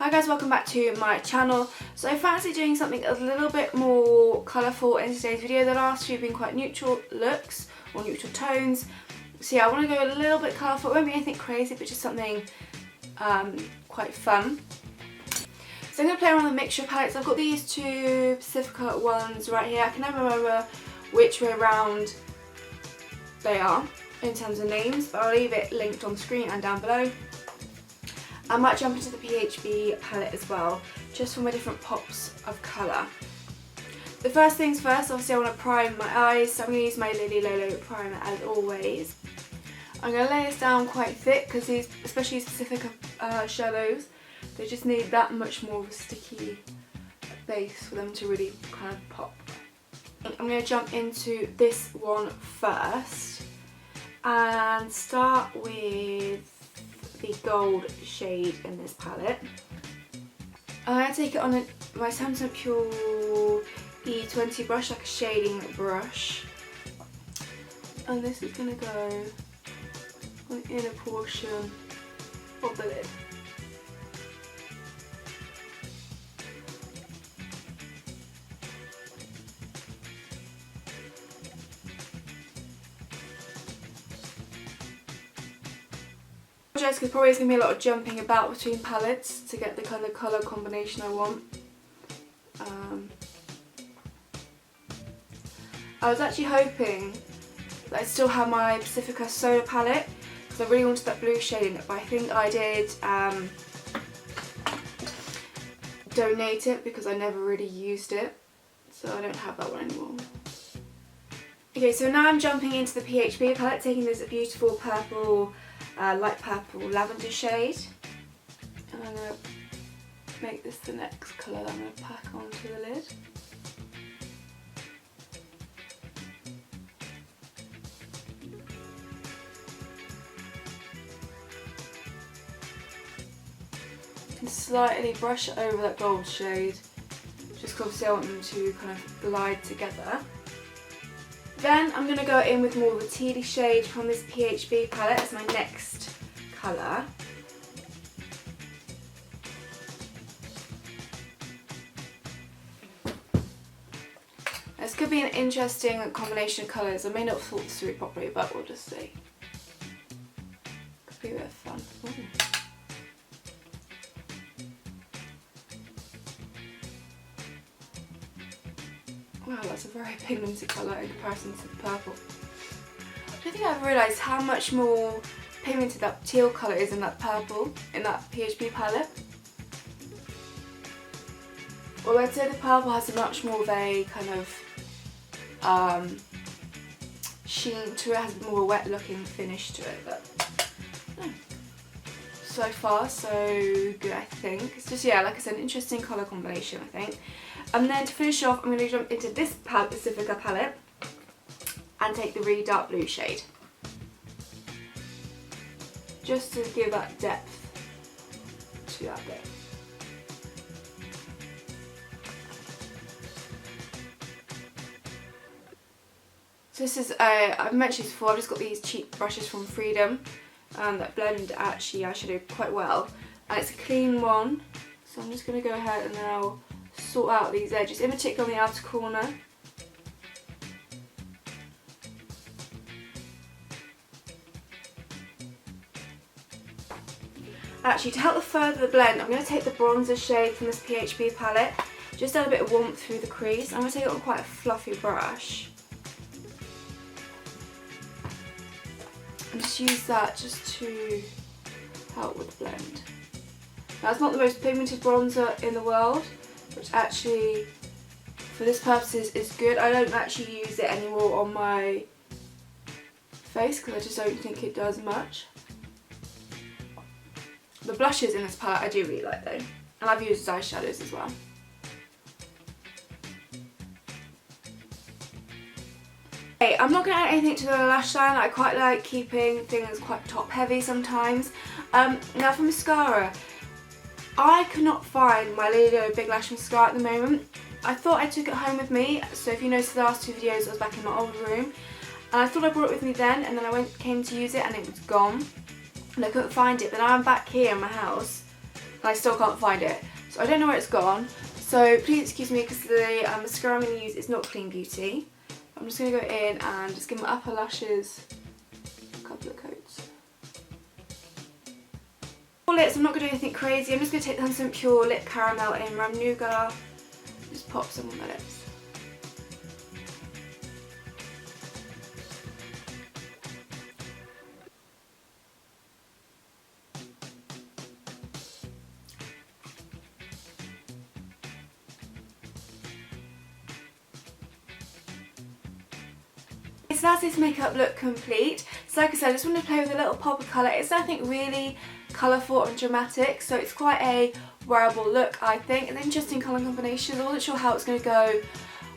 Hi guys, welcome back to my channel. So I fancy doing something a little bit more colourful in today's video. The last few have been quite neutral looks or neutral tones. So yeah, I want to go a little bit colourful. It won't be anything crazy, but just something quite fun. So I'm going to play around with mixture palettes. I've got these two Pacifica ones right here. I can never remember which way around they are in terms of names, but I'll leave it linked on the screen and down below. I might jump into the PHB palette as well, just for my different pops of colour. The first things first, obviously I want to prime my eyes, so I'm going to use my Lily Lolo primer as always. I'm going to lay this down quite thick because these, especially specific shadows, they just need that much more of a sticky base for them to really kind of pop. I'm going to jump into this one first and start with the gold shade in this palette. I'm going to take it on my Samsung Pure E20 brush, like a shading brush, and this is going to go on the inner portion of the lid. Because probably there's going to be a lot of jumping about between palettes to get the kind of colour combination I want. I was actually hoping that I'd still have my Pacifica Solar palette because I really wanted that blue shade in it, but I think I did donate it because I never really used it, so I don't have that one anymore. Okay, so now I'm jumping into the PHB palette, taking this beautiful purple light purple lavender shade, and I'm going to make this the next colour that I'm going to pack onto the lid. And slightly brush over that gold shade, just because obviously I want them to kind of glide together. Then I'm going to go in with more of a tealy shade from this PHB palette as my next colour. This could be an interesting combination of colours. I may not have thought this through properly, but we'll just see. Could be a bit of fun. Ooh. Wow, that's a very pigmented colour in comparison to the purple. I don't think I've realised how much more pigmented that teal colour is in that purple, in that PHB palette. Although I'd say the purple has a much more of a kind of sheen to it, has more of a wet looking finish to it, but so far so good I think. It's just, yeah, like I said, an interesting colour combination I think. And then to finish off, I'm going to jump into this Pacifica palette and take the really dark blue shade, just to give that depth to that bit. So this is, I've mentioned this before, I've just got these cheap brushes from Freedom that blend actually eyeshadow quite well, and it's a clean one, so I'm just going to go ahead and now sort out these edges, in particular on the outer corner. Actually, to help further the blend, I'm going to take the bronzer shade from this PHB palette, just add a bit of warmth through the crease. I'm going to take it on quite a fluffy brush and just use that just to help with the blend. Now, it's not the most pigmented bronzer in the world, which actually for this purposes is good. I don't actually use it anymore on my face because I just don't think it does much. The blushes in this palette I do really like though, and I've used as eyeshadows as well. Okay, I'm not going to add anything to the lash line. I quite like keeping things quite top heavy sometimes. Now for mascara, I could not find my Lily Lolo Big Lash Mascara at the moment. I thought I took it home with me, so if you noticed the last two videos I was back in my old room, and I thought I brought it with me then, and then I came to use it and it was gone. and I couldn't find it. But now I'm back here in my house and I still can't find it. So I don't know where it's gone. So please excuse me because the mascara I'm going to use is not Clean Beauty. I'm just going to go in and just give my upper lashes a couple of coats. For lips, I'm not going to do anything crazy. I'm just going to take some pure lip caramel in Rum Nougat. Just pop some on my lips. So that's this makeup look complete. So like I said, I just want to play with a little pop of colour. It's nothing really colourful and dramatic, so it's quite a wearable look, I think. An interesting colour combination. I wasn't sure how it's going to go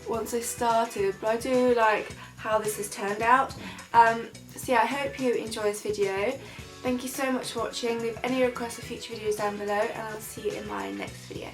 once I started, but I do like how this has turned out. So yeah, I hope you enjoy this video. Thank you so much for watching. Leave any requests for future videos down below, and I'll see you in my next video.